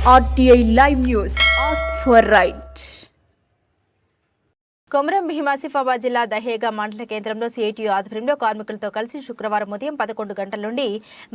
RTI Live News. Ask for right. Komaram Bheem Asifabad జిల్లా దహేగా మండల కేంద్రంలో సిఐటియు ఆధ్వర్యంలో కార్మికులతో కలిసి శుక్రవారం ఉదయం 11 గంటల నుండి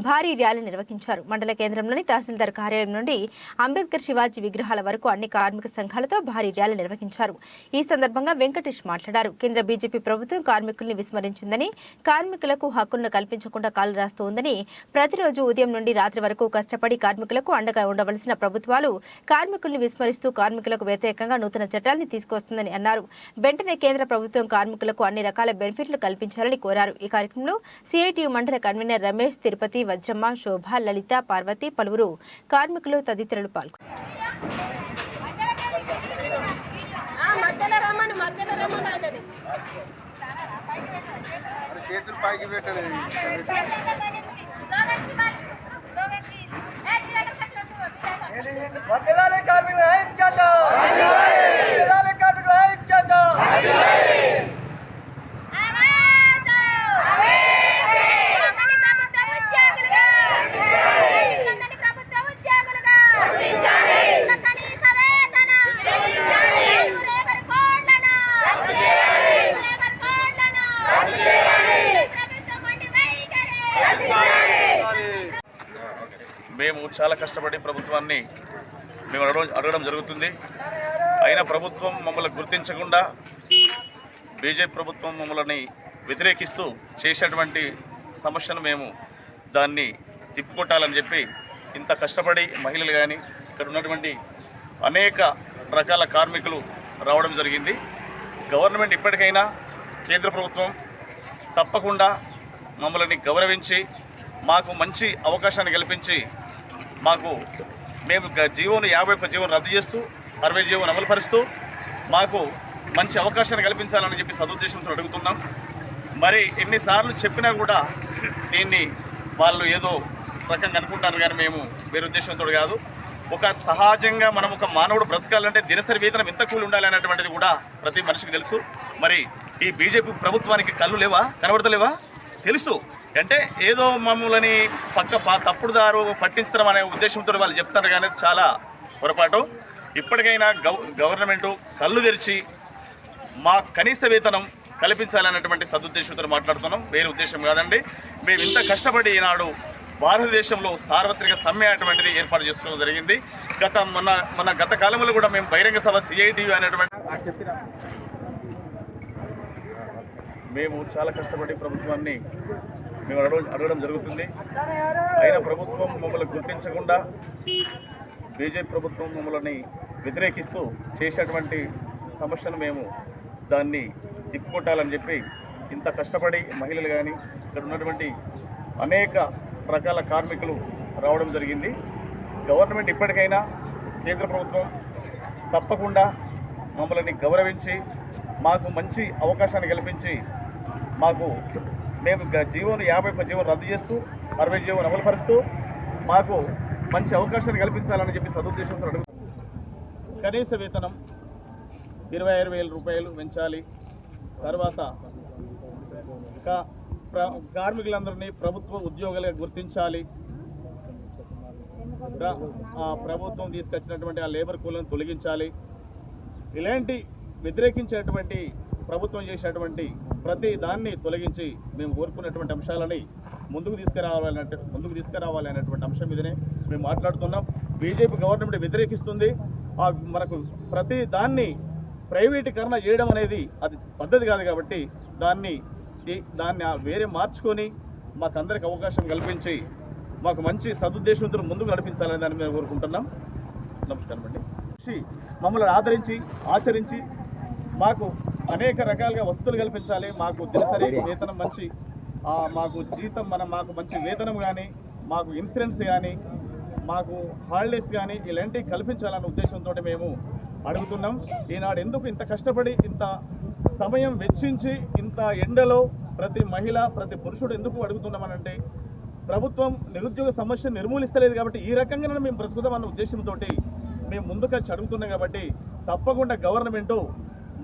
భారీ ర్యాలీ నిర్వహించారు. మండల కేంద్రంలోని తహసీల్దార్ కార్యాలయం నుండి అంబేద్కర్ శివాజీ విగ్రహాల వరకు అన్ని కార్మిక సంఘాలతో భారీ ర్యాలీ నిర్వహించారు. ఈ సందర్భంగా వెంకటేష్ మాట్లాడారు. కేంద్ర బీజేపీ ప్రభుత్వం కార్మికుల్ని విస్మరించిందని, కార్మికులకు హక్కులను కల్పించకుండా కాలు రాస్తోందని, ప్రతిరోజు ఉదయం నుండి రాత్రి వరకు కష్టపడి కార్మికులకు అండగా ఉండవలసిన ప్రభుత్వాలు కార్మికుల్ని విస్మరిస్తూ కార్మికులకు వ్యతిరేకంగా నూతన చట్టాలను తీసుకొస్తుందని అన్నారు. వెంటనే కేంద్ర ప్రభుత్వం కార్మికులకు అన్ని రకాల బెనిఫిట్లు కల్పించాలని కోరారు. ఈ కార్యక్రమంలో సిఐటియు మండల కన్వీనర్ రమేష్, తిరుపతి, వజ్రమ్మ, శోభ, లలిత, పార్వతి, పలువురు కార్మికులు తదితరులు పాల్గొన్నారు. మేము చాలా కష్టపడి ప్రభుత్వాన్ని అడగడం జరుగుతుంది. అయినా ప్రభుత్వం మమ్మల్ని గుర్తించకుండా బీజేపీ ప్రభుత్వం మమ్మల్ని వ్యతిరేకిస్తూ చేసేటువంటి సమస్యను మేము దాన్ని తిప్పుకొట్టాలని చెప్పి ఇంత కష్టపడి మహిళలు కానీ ఇక్కడ ఉన్నటువంటి అనేక రకాల కార్మికులు రావడం జరిగింది. గవర్నమెంట్ ఇప్పటికైనా కేంద్ర ప్రభుత్వం తప్పకుండా మమ్మల్ని గౌరవించి మాకు మంచి అవకాశాన్ని కల్పించి మేము జీవోను 51 జీవోను రద్దు చేస్తూ 60 జీవోను అమలుపరుస్తూ మాకు మంచి అవకాశాన్ని కల్పించాలని చెప్పి సదుద్దేశంతో అడుగుతున్నాం. మరి ఎన్నిసార్లు చెప్పినా కూడా దీన్ని వాళ్ళు ఏదో రకంగా అనుకుంటారు, కానీ మేము వేరే ఉద్దేశంతో కాదు. ఒక సహజంగా మనం ఒక మానవుడు బ్రతకాలంటే దినసరి వేతనం ఎంత కూలి ఉండాలి అనేటువంటిది కూడా ప్రతి మనిషికి తెలుసు. మరి ఈ బీజేపీ ప్రభుత్వానికి కళ్ళు లేవా, కనబడతలేవా? తెలుసు. అంటే ఏదో మమ్మల్ని తప్పుడు దారు పట్టించడం అనే ఉద్దేశంతో వాళ్ళు చెప్తారు, కానీ చాలా పొరపాటు. ఇప్పటికైనా గవర్నమెంటు కళ్ళు తెరిచి మా కనీస వేతనం కల్పించాలనేటువంటి సదుద్దేశంతో మాట్లాడుతున్నాం, వేరే ఉద్దేశం కాదండి. మేము ఇంత కష్టపడి ఈనాడు భారతదేశంలో సార్వత్రిక సమ్మె అటువంటిది ఏర్పాటు చేసుకోవడం జరిగింది. గత కాలంలో కూడా మేము బహిరంగ సభ సిఐటియు అనేటువంటి మేము చాలా కష్టపడి ప్రభుత్వాన్ని అడగడం జరుగుతుంది. అయినా ప్రభుత్వం మమ్మల్ని గుర్తించకుండా బీజేపీ ప్రభుత్వం మమ్మల్ని వ్యతిరేకిస్తూ చేసేటువంటి సమస్యను మేము దాన్ని తిప్పుకొట్టాలని చెప్పి ఇంత కష్టపడి మహిళలు కానీ ఇక్కడ ఉన్నటువంటి అనేక రకాల కార్మికులు రావడం జరిగింది. గవర్నమెంట్ ఇప్పటికైనా కేంద్ర ప్రభుత్వం తప్పకుండా మమ్మల్ని గౌరవించి మాకు మంచి అవకాశాన్ని కల్పించి మేము జీవోను 51 జీవోను రద్దు చేస్తూ 60 జీవోను అమలుపరుస్తూ మాకు మంచి అవకాశాన్ని కల్పించాలని చెప్పి సదుద్దేశంతో అడుగుతున్నాం. కనీస వేతనం 26,000 రూపాయలు పెంచాలి. తర్వాత కార్మికులందరినీ ప్రభుత్వ ఉద్యోగులుగా గుర్తించాలి. ప్రభుత్వం తీసుకొచ్చినటువంటి ఆ లేబర్ కూలను తొలగించాలి. ఇలాంటి వ్యతిరేకించేటువంటి ప్రభుత్వం చేసేటువంటి ప్రతి దాన్ని తొలగించి మేము కోరుకున్నటువంటి అంశాలని ముందుకు తీసుకురావాలి అనేటువంటి అంశం మీదనే మేము మాట్లాడుతున్నాం. బీజేపీ గవర్నమెంట్ వ్యతిరేకిస్తుంది. మనకు ప్రతి దాన్ని ప్రైవేటీకరణ చేయడం అనేది అది పద్ధతి కాదు. కాబట్టి దాన్ని వేరే మార్చుకొని మాకందరికి అవకాశం కల్పించి మాకు మంచి సదుద్దేశంతో ముందుకు నడిపించాలని దాన్ని మేము కోరుకుంటున్నాం. నమస్కారం అండి. మమ్మల్ని ఆదరించి ఆచరించి మాకు అనేక రకాలుగా వస్తువులు కల్పించాలి. మాకు దినసరి వేతనం మంచి మాకు జీతం మాకు మంచి వేతనం కానీ, మాకు ఇన్సూరెన్స్ కానీ, మాకు హాలిడేస్ కానీ ఇలాంటివి కల్పించాలన్న ఉద్దేశంతో మేము అడుగుతున్నాం. ఈనాడు ఎందుకు ఇంత కష్టపడి ఇంత సమయం వెచ్చించి ఇంత ఎండలో ప్రతి మహిళ ప్రతి పురుషుడు ఎందుకు అడుగుతున్నామనంటే ప్రభుత్వం నిరుద్యోగ సమస్యను నిర్మూలిస్తలేదు కాబట్టి ఈ రకంగానే మేము బ్రతుకుతామన్న ఉద్దేశంతో మేము ముందుకు అడుగుతున్నాం. కాబట్టి తప్పకుండా గవర్నమెంటు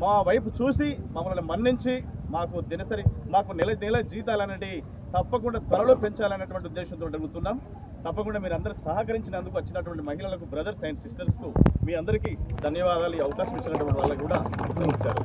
మా వైపు చూసి మమ్మల్ని మన్నించి మాకు దినసరి మాకు నెల జీతాలు అనేవి తప్పకుండా త్వరలో పెంచాలనేటువంటి ఉద్దేశంతో అడుగుతున్నాం. తప్పకుండా మీరు అందరూ సహకరించినందుకు వచ్చినటువంటి మహిళలకు, బ్రదర్స్ అండ్ సిస్టర్స్కు మీ అందరికీ ధన్యవాదాలు. ఈ అవకాశం ఇచ్చినటువంటి వాళ్ళకు కూడా నమస్కారం.